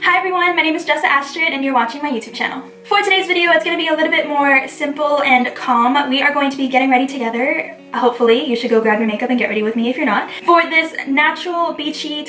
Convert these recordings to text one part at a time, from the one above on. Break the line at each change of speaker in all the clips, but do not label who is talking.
Hi everyone, my name is Jessa Astrid and you're watching my YouTube channel. For today's video, it's going to be a little bit more simple and calm. We are going to be getting ready together. Hopefully, you should go grab your makeup and get ready with me if you're not. For this natural, beachy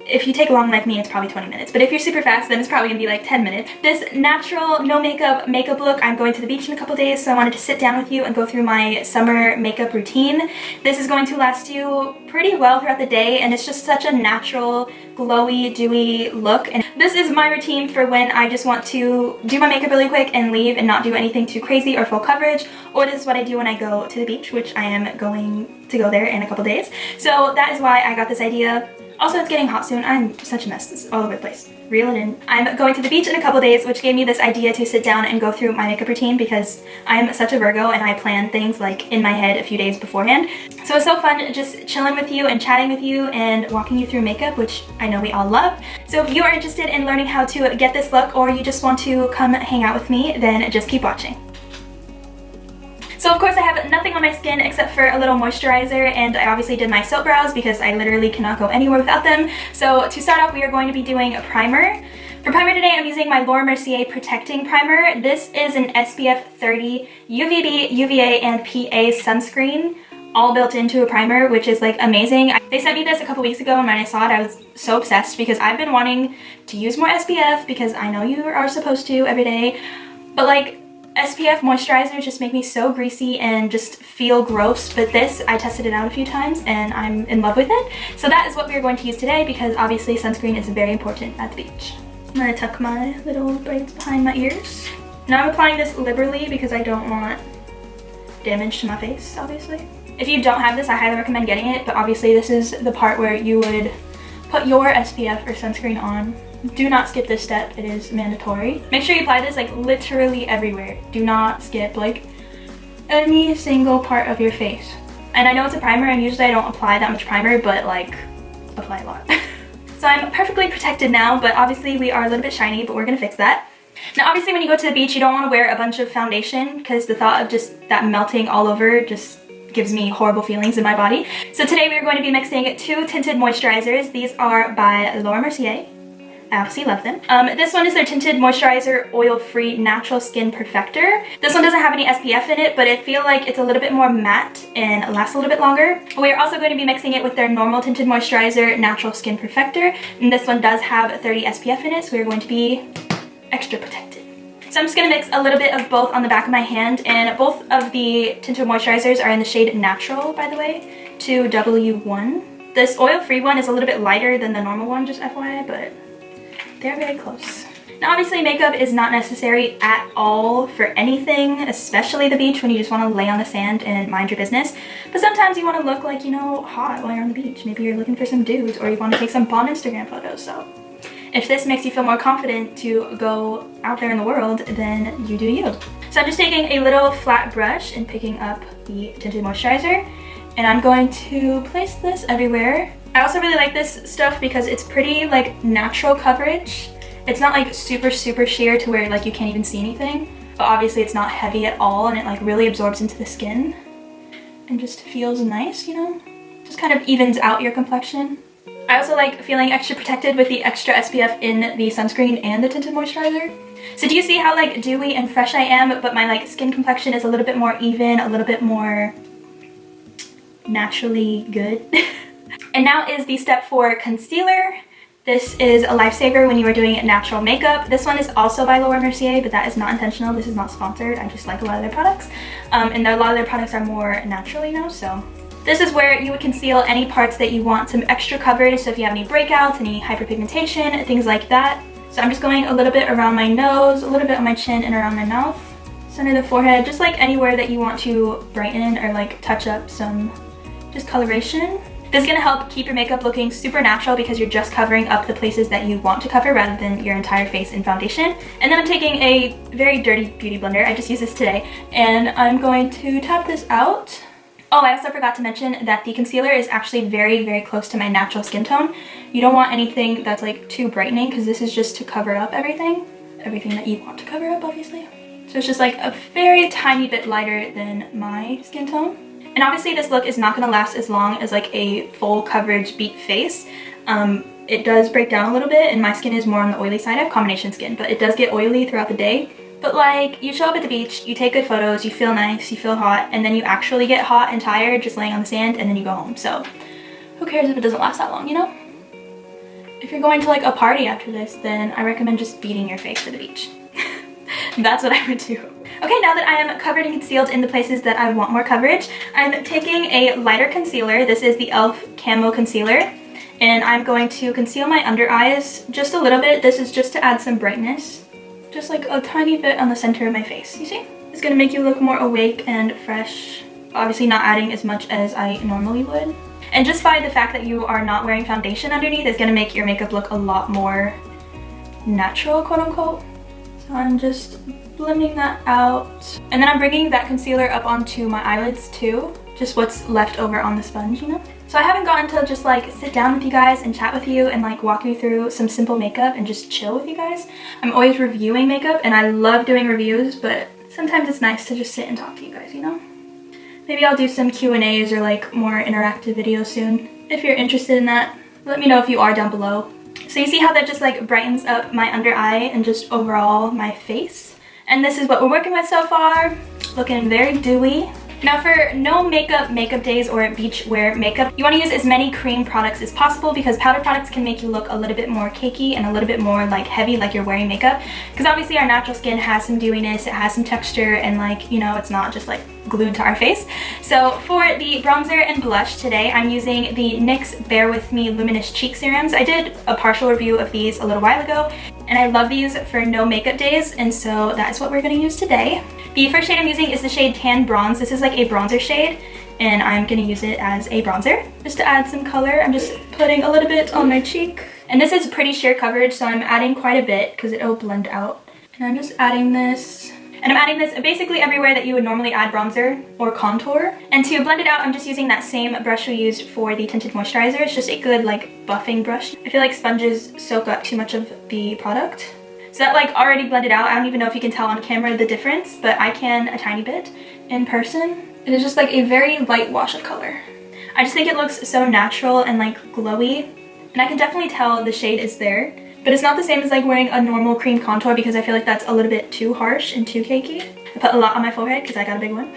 if you take long like me, it's probably 20 minutes. But if you're super fast, then it's probably gonna be like 10 minutes. This natural, no makeup look, I'm going to the beach in a couple days, so I wanted to sit down with you and go through my summer makeup routine. This is going to last you pretty well throughout the day, and it's just such a natural, glowy, dewy look. And this is my routine for when I just want to do my makeup really quick and leave and not do anything too crazy or full coverage. Or this is what I do when I go to the beach, which I am going to go there in a couple days. So that is why I got this idea. Also, it's getting hot soon. I'm such a mess. This is all over the place. Reel it in. I'm going to the beach in a couple days, which gave me this idea to sit down and go through my makeup routine because I'm such a Virgo and I plan things like in my head a few days beforehand. So it's so fun just chilling with you and chatting with you and walking you through makeup, which I know we all love. So if you are interested in learning how to get this look, or you just want to come hang out with me, then just keep watching. So of course I have nothing on my skin except for a little moisturizer, and I obviously did my soap brows because I literally cannot go anywhere without them. So to start off, we are going to be doing a primer. For primer today, I'm using my Laura Mercier Protecting Primer. This is an SPF 30 UVB, UVA, and PA sunscreen, all built into a primer, which is like amazing. They sent me this a couple weeks ago, and when I saw it, I was so obsessed because I've been wanting to use more SPF because I know you are supposed to every day, but like, SPF moisturizers just make me so greasy and just feel gross, but this, I tested it out a few times and I'm in love with it. So that is what we are going to use today because obviously sunscreen is very important at the beach. I'm gonna tuck my little braids behind my ears. Now I'm applying this liberally because I don't want damage to my face, obviously. If you don't have this, I highly recommend getting it, but obviously this is the part where you would put your SPF or sunscreen on. Do not skip this step, it is mandatory. Make sure you apply this like literally everywhere. Do not skip like any single part of your face. And I know it's a primer and usually I don't apply that much primer, but like apply a lot. So I'm perfectly protected now, but obviously we are a little bit shiny, but we're gonna fix that. Now obviously when you go to the beach, you don't wanna wear a bunch of foundation because the thought of just that melting all over just gives me horrible feelings in my body. So today we are going to be mixing two tinted moisturizers. These are by Laura Mercier. I obviously love them. This one is their Tinted Moisturizer Oil-Free Natural Skin Perfector. This one doesn't have any SPF in it, but I feel like it's a little bit more matte and lasts a little bit longer. We are also going to be mixing it with their normal Tinted Moisturizer Natural Skin Perfector, and this one does have 30 SPF in it, so we're going to be extra protected. So I'm just going to mix a little bit of both on the back of my hand, and both of the tinted moisturizers are in the shade Natural, by the way, to W1. This oil-free one is a little bit lighter than the normal one, just FYI, but they're very close. Now obviously makeup is not necessary at all for anything, especially the beach when you just want to lay on the sand and mind your business. But sometimes you want to look like, you know, hot while you're on the beach. Maybe you're looking for some dudes or you want to take some bomb Instagram photos. So if this makes you feel more confident to go out there in the world, then you do you. So I'm just taking a little flat brush and picking up the tinted moisturizer, and I'm going to place this everywhere. I also really like this stuff because it's pretty like natural coverage. It's not like super sheer to where like you can't even see anything, but obviously it's not heavy at all, and it like really absorbs into the skin and just feels nice, you know? Just kind of evens out your complexion. I also like feeling extra protected with the extra SPF in the sunscreen and the tinted moisturizer. So do you see how like dewy and fresh I am, but my like skin complexion is a little bit more even, a little bit more naturally good? And now is the step for concealer. This is a lifesaver when you are doing natural makeup. This one is also by Laura Mercier, but that is not intentional. This is not sponsored. I just like a lot of their products. And a lot of their products are more natural, you know, so. This is where you would conceal any parts that you want some extra coverage. So if you have any breakouts, any hyperpigmentation, things like that. So I'm just going a little bit around my nose, a little bit on my chin and around my mouth. Center of the forehead, just like anywhere that you want to brighten or like touch up some just coloration. This is going to help keep your makeup looking super natural because you're just covering up the places that you want to cover rather than your entire face in foundation. And then I'm taking a very dirty beauty blender, I just used this today, and I'm going to tap this out. Oh, I also forgot to mention that the concealer is actually very close to my natural skin tone. You don't want anything that's like too brightening because this is just to cover up everything that you want to cover up, obviously. So it's just like a very tiny bit lighter than my skin tone. And obviously this look is not going to last as long as like a full coverage beat face. it does break down a little bit, and my skin is more on the oily side. I have combination skin, but it does get oily throughout the day. But like, you show up at the beach, you take good photos, you feel nice, you feel hot, and then you actually get hot and tired just laying on the sand, and then you go home. So who cares if it doesn't last that long, you know? If you're going to like a party after this, then I recommend just beating your face for the beach. That's what I would do. Okay, now that I am covered and concealed in the places that I want more coverage, I'm taking a lighter concealer. This is the e.l.f. Camo Concealer, and I'm going to conceal my under eyes just a little bit. This is just to add some brightness, just like a tiny bit on the center of my face, you see? It's gonna make you look more awake and fresh, obviously not adding as much as I normally would. And just by the fact that you are not wearing foundation underneath is gonna make your makeup look a lot more natural, quote unquote. So I'm just blending that out. And then I'm bringing that concealer up onto my eyelids too, just what's left over on the sponge, you know? So I haven't gotten to just like sit down with you guys and chat with you and like walk you through some simple makeup and just chill with you guys. I'm always reviewing makeup and I love doing reviews, but sometimes it's nice to just sit and talk to you guys, you know? Maybe I'll do some Q&As or like more interactive videos soon. If you're interested in that, let me know if you are down below. So you see how that just like brightens up my under eye and just overall my face? And this is what we're working with so far. Looking very dewy. Now for no makeup days or beach wear makeup, you want to use as many cream products as possible because powder products can make you look a little bit more cakey and a little bit more like heavy, like you're wearing makeup. Because obviously our natural skin has some dewiness, it has some texture, and like, you know, it's not just like glued to our face. So for the bronzer and blush today, I'm using the NYX Bear With Me Luminous Cheek Serums. I did a partial review of these a little while ago, and I love these for no makeup days, and so that is what we're going to use today. The first shade I'm using is the shade Tan Bronze. This is like a bronzer shade, and I'm going to use it as a bronzer. Just to add some color, I'm just putting a little bit on my cheek. And this is pretty sheer coverage, so I'm adding quite a bit because it'll blend out. And I'm just adding this. And I'm adding this basically everywhere that you would normally add bronzer or contour. And to blend it out, I'm just using that same brush we used for the tinted moisturizer. It's just a good like buffing brush. I feel like sponges soak up too much of the product. So that like already blended out. I don't even know if you can tell on camera the difference, but I can a tiny bit in person. It is just like a very light wash of color. I just think it looks so natural and like glowy. And I can definitely tell the shade is there. But it's not the same as like wearing a normal cream contour because I feel like that's a little bit too harsh and too cakey. I put a lot on my forehead because I got a big one.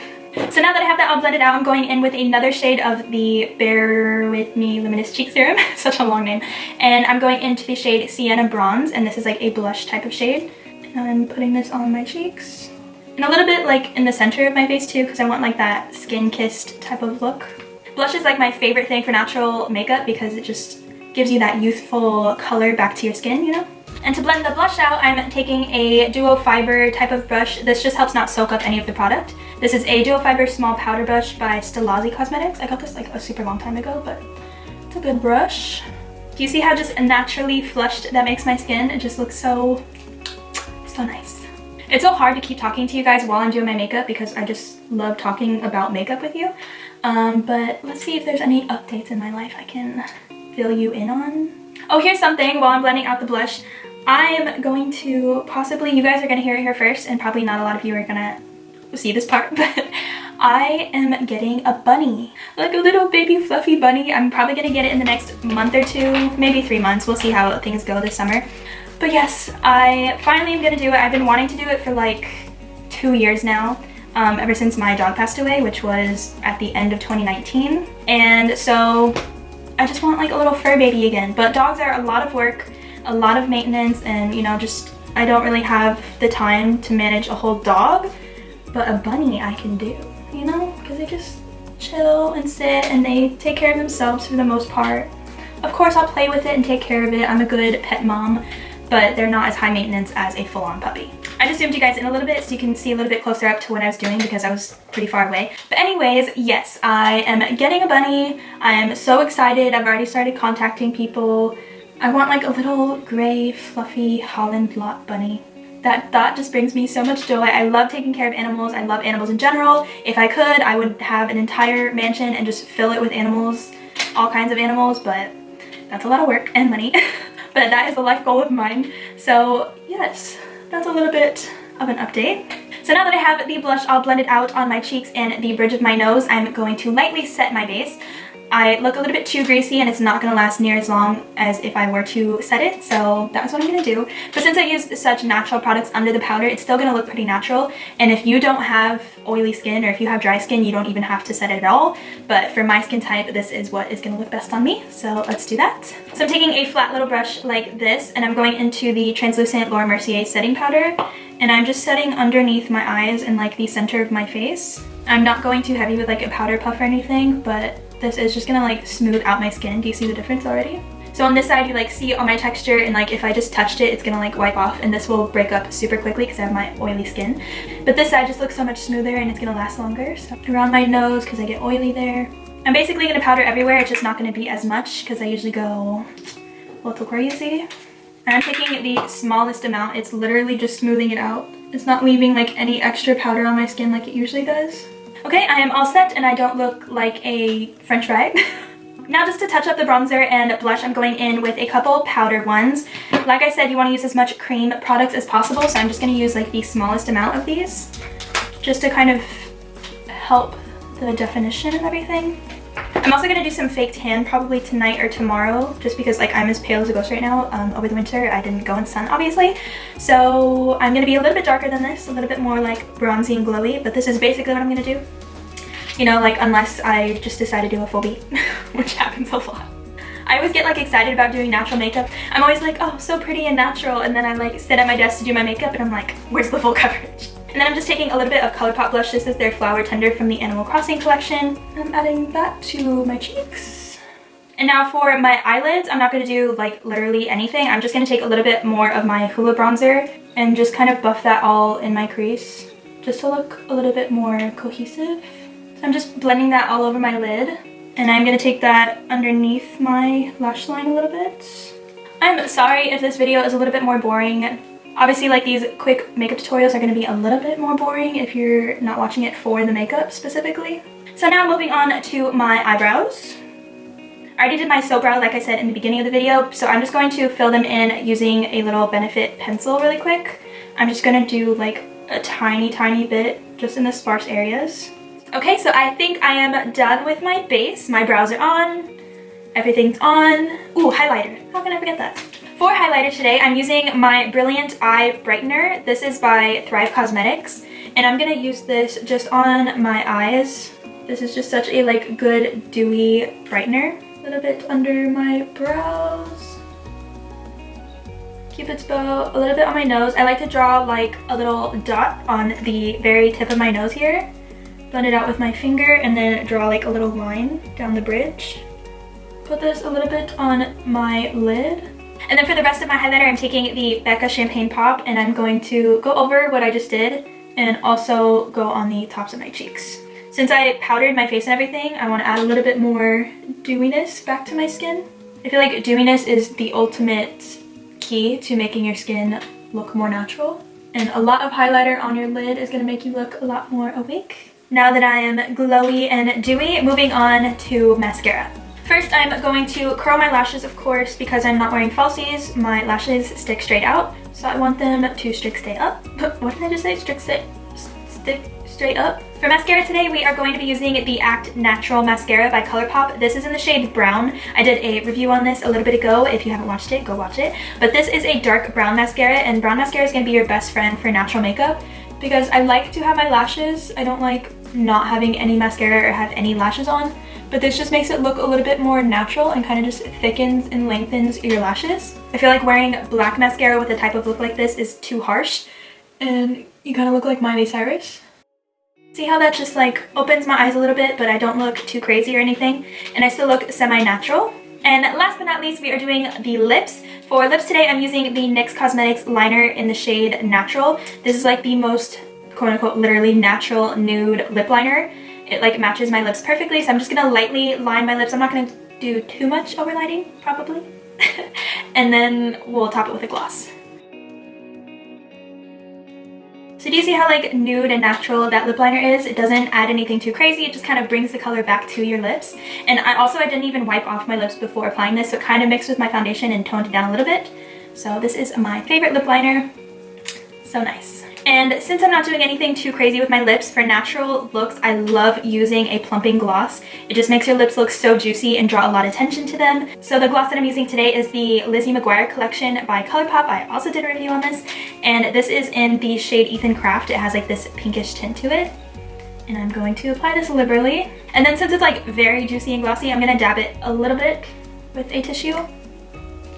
So now that I have that all blended out, I'm going in with another shade of the Bear With Me Luminous Cheek Serum. Such a long name. And I'm going into the shade Sienna Bronze, and this is like a blush type of shade. And I'm putting this on my cheeks. And a little bit like in the center of my face too because I want like that skin-kissed type of look. Blush is like my favorite thing for natural makeup because it just gives you that youthful color back to your skin, you know? And to blend the blush out, I'm taking a duo fiber type of brush. This just helps not soak up any of the product. This is a duo fiber small powder brush by Stilazzi Cosmetics. I got this like a super long time ago, but it's a good brush. Do you see how just naturally flushed that makes my skin? It just looks so nice. It's so hard to keep talking to you guys while I'm doing my makeup because I just love talking about makeup with you. But let's see if there's any updates in my life I can fill you in on. Oh, here's something while I'm blending out the blush. I'm going to possibly, you guys are going to hear it here first, and probably not a lot of you are going to see this part, but I am getting a bunny. Like a little baby fluffy bunny. I'm probably going to get it in the next month or two, maybe 3 months. We'll see how things go this summer. But yes, I finally am going to do it. I've been wanting to do it for like 2 years now. Ever since my dog passed away, which was at the end of 2019. And so I just want like a little fur baby again. But dogs are a lot of work, a lot of maintenance, and you know, just I don't really have the time to manage a whole dog. But a bunny I can do, you know, because they just chill and sit and they take care of themselves for the most part. Of course I'll play with it and take care of it. I'm a good pet mom, but they're not as high maintenance as a full-on puppy. I just zoomed you guys in a little bit so you can see a little bit closer up to what I was doing because I was pretty far away. But anyways, yes, I am getting a bunny. I am so excited. I've already started contacting people. I want like a little gray, fluffy Holland lot bunny. That thought just brings me so much joy. I love taking care of animals. I love animals in general. If I could, I would have an entire mansion and just fill it with animals, all kinds of animals, but that's a lot of work and money. But that is a life goal of mine. So yes, that's a little bit of an update. So now that I have the blush all blended out on my cheeks and the bridge of my nose, I'm going to lightly set my base. I look a little bit too greasy and it's not going to last near as long as if I were to set it, so that's what I'm going to do. But since I use such natural products under the powder, it's still going to look pretty natural. And if you don't have oily skin, or if you have dry skin, you don't even have to set it at all. But for my skin type, this is what is going to look best on me, so let's do that. So I'm taking a flat little brush like this, and I'm going into the translucent Laura Mercier setting powder, and I'm just setting underneath my eyes and like the center of my face. I'm not going too heavy with like a powder puff or anything, but this is just gonna like smooth out my skin. Do you see the difference already? So on this side, you like see all my texture, and like if I just touched it, it's gonna like wipe off, and this will break up super quickly because I have my oily skin. But this side just looks so much smoother and it's gonna last longer. So around my nose because I get oily there. I'm basically gonna powder everywhere. It's just not gonna be as much because I usually go a little crazy. And I'm taking the smallest amount. It's literally just smoothing it out. It's not leaving like any extra powder on my skin like it usually does. Okay, I am all set and I don't look like a french fry. Now just to touch up the bronzer and blush, I'm going in with a couple powdered ones. Like I said, you want to use as much cream products as possible, so I'm just going to use like the smallest amount of these just to kind of help the definition and everything. I'm also going to do some fake tan probably tonight or tomorrow, just because like I'm as pale as a ghost right now. Over the winter I didn't go in the sun obviously, so I'm going to be a little bit darker than this, a little bit more like bronzy and glowy, but this is basically what I'm going to do. You know, like unless I just decide to do a full beat, which happens a lot. I always get like excited about doing natural makeup. I'm always like, oh, so pretty and natural, and then I like sit at my desk to do my makeup and I'm like, where's the full coverage? And then I'm just taking a little bit of ColourPop blush. This is their Flower Tender from the Animal Crossing collection. I'm adding that to my cheeks. And now for my eyelids, I'm not going to do like literally anything. I'm just going to take a little bit more of my Hoola bronzer and just kind of buff that all in my crease just to look a little bit more cohesive. So I'm just blending that all over my lid, and I'm going to take that underneath my lash line a little bit. I'm sorry if this video is a little bit more boring. Obviously, like these quick makeup tutorials are going to be a little bit more boring if you're not watching it for the makeup specifically. So now moving on to my eyebrows. I already did my soap brow like I said in the beginning of the video, so I'm just going to fill them in using a little Benefit pencil really quick. I'm just going to do like a tiny bit just in the sparse areas. Okay, so I think I am done with my base. My brows are on, everything's on. Ooh, highlighter, how can I forget that? For highlighter today, I'm using my Brilliant Eye Brightener. This is by Thrive Cosmetics, and I'm gonna use this just on my eyes. This is just such a like good dewy brightener. A little bit under my brows. Cupid's bow, a little bit on my nose. I like to draw like a little dot on the very tip of my nose here. Blend it out with my finger and then draw like a little line down the bridge. Put this a little bit on my lid. And then for the rest of my highlighter, I'm taking the Becca Champagne Pop, and I'm going to go over what I just did and also go on the tops of my cheeks. Since I powdered my face and everything, I want to add a little bit more dewiness back to my skin. I feel like dewiness is the ultimate key to making your skin look more natural. And a lot of highlighter on your lid is going to make you look a lot more awake. Now that I am glowy and dewy, moving on to mascara. First, I'm going to curl my lashes, of course, because I'm not wearing falsies. My lashes stick straight out, so I want them to stick straight up. What did I just say? Stick straight up. For mascara today, we are going to be using the Act Natural Mascara by ColourPop. This is in the shade Brown. I did a review on this a little bit ago. If you haven't watched it, go watch it. But this is a dark brown mascara, and brown mascara is going to be your best friend for natural makeup because I like to have my lashes. I don't like not having any mascara or have any lashes on. But this just makes it look a little bit more natural and kind of just thickens and lengthens your lashes. I feel like wearing black mascara with a type of look like this is too harsh, and you kind of look like Miley Cyrus. See how that just like opens my eyes a little bit, but I don't look too crazy or anything, and I still look semi-natural. And last but not least, we are doing the lips. For lips today, I'm using the NYX Cosmetics liner in the shade Natural. This is like the most quote-unquote literally natural nude lip liner. It like matches my lips perfectly, so I'm just gonna lightly line my lips. I'm not gonna do too much overlining, probably. And then we'll top it with a gloss. So do you see how like nude and natural that lip liner is? It doesn't add anything too crazy, it just kind of brings the color back to your lips. And I didn't even wipe off my lips before applying this, so it kind of mixed with my foundation and toned it down a little bit. So this is my favorite lip liner. So nice. And since I'm not doing anything too crazy with my lips, for natural looks, I love using a plumping gloss. It just makes your lips look so juicy and draw a lot of attention to them. So the gloss that I'm using today is the Lizzie McGuire collection by ColourPop. I also did a review on this, and this is in the shade Ethan Craft. It has like this pinkish tint to it. And I'm going to apply this liberally. And then since it's like very juicy and glossy, I'm gonna dab it a little bit with a tissue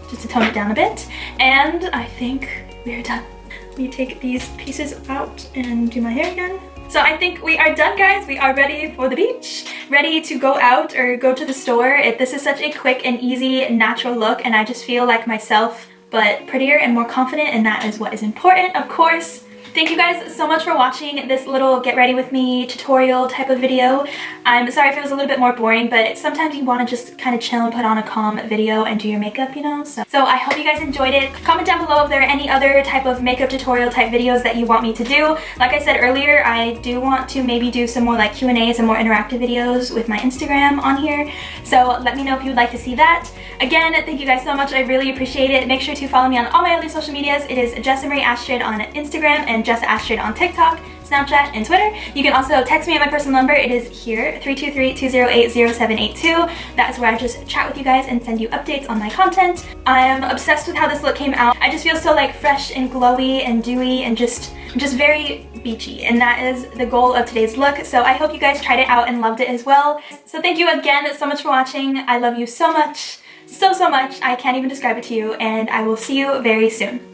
just to tone it down a bit. And I think we're done. Let me take these pieces out and do my hair again. So I think we are done, guys. We are ready for the beach, ready to go out or go to the store. This is such a quick and easy, natural look, and I just feel like myself, but prettier and more confident, and that is what is important, of course. Thank you guys so much for watching this little get ready with me tutorial type of video. I'm sorry if it was a little bit more boring, but sometimes you want to just kind of chill and put on a calm video and do your makeup, you know? So I hope you guys enjoyed it. Comment down below if there are any other type of makeup tutorial type videos that you want me to do. Like I said earlier, I do want to maybe do some more like Q&As and more interactive videos with my Instagram on here. So let me know if you would like to see that. Again, thank you guys so much. I really appreciate it. Make sure to follow me on all my other social medias. It is Jessa Marie Astrid on Instagram and Jessa Astrid on TikTok, Snapchat, and Twitter. You can also text me at my personal number. It is here, 323-208-0782. That is where I just chat with you guys and send you updates on my content. I am obsessed with how this look came out. I just feel so like fresh and glowy and dewy and just very beachy, and that is the goal of today's look. So I hope you guys tried it out and loved it as well. So thank you again so much for watching. I love you so much, so much. I can't even describe it to you, and I will see you very soon.